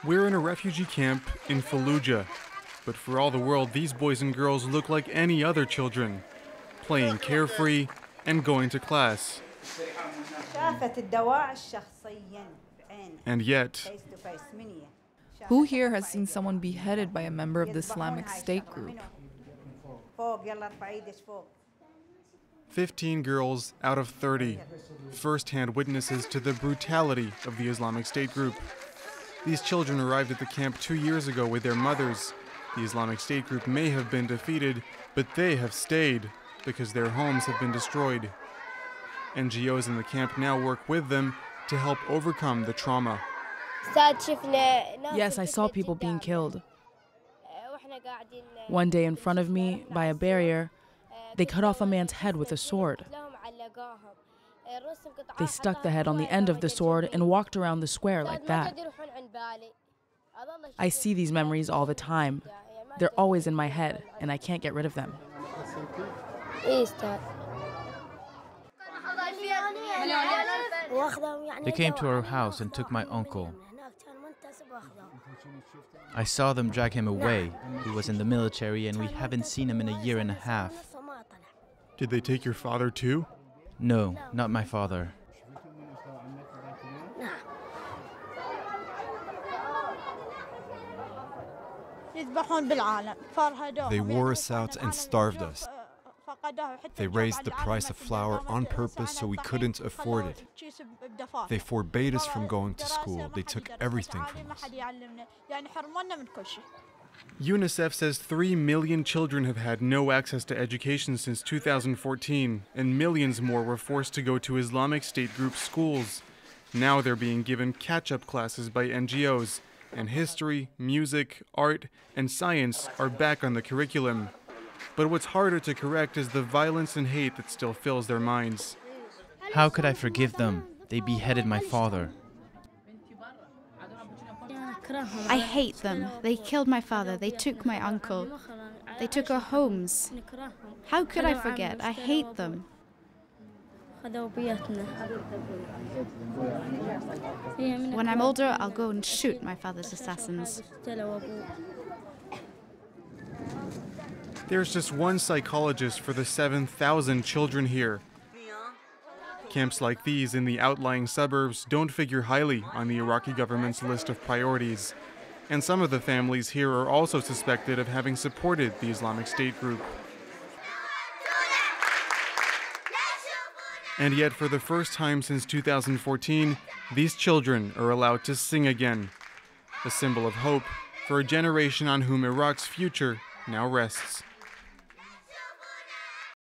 We're in a refugee camp in Fallujah, but for all the world, these boys and girls look like any other children, playing carefree and going to class. And yet, who here has seen someone beheaded by a member of the Islamic State Group? 15 girls out of 30, first-hand witnesses to the brutality of the Islamic State Group. These children arrived at the camp 2 years ago with their mothers. The Islamic State Group may have been defeated, but they have stayed because their homes have been destroyed. NGOs in the camp now work with them to help overcome the trauma. Yes, I saw people being killed. One day in front of me, by a barrier, they cut off a man's head with a sword. They stuck the head on the end of the sword and walked around the square like that. I see these memories all the time. They're always in my head, and I can't get rid of them. They came to our house and took my uncle. I saw them drag him away. He was in the military and we haven't seen him in a year and a half. Did they take your father too? No, not my father. They wore us out and starved us. They raised the price of flour on purpose so we couldn't afford it. They forbade us from going to school. They took everything from us. UNICEF says 3 million children have had no access to education since 2014, and millions more were forced to go to Islamic State Group schools. Now they're being given catch-up classes by NGOs, and history, music, art, and science are back on the curriculum. But what's harder to correct is the violence and hate that still fills their minds. How could I forgive them? They beheaded my father. I hate them. They killed my father. They took my uncle. They took our homes. How could I forget? I hate them. When I'm older, I'll go and shoot my father's assassins. There's just one psychologist for the 7,000 children here. Camps like these in the outlying suburbs don't figure highly on the Iraqi government's list of priorities. And some of the families here are also suspected of having supported the Islamic State Group. And yet, for the first time since 2014, these children are allowed to sing again. A symbol of hope for a generation on whom Iraq's future now rests.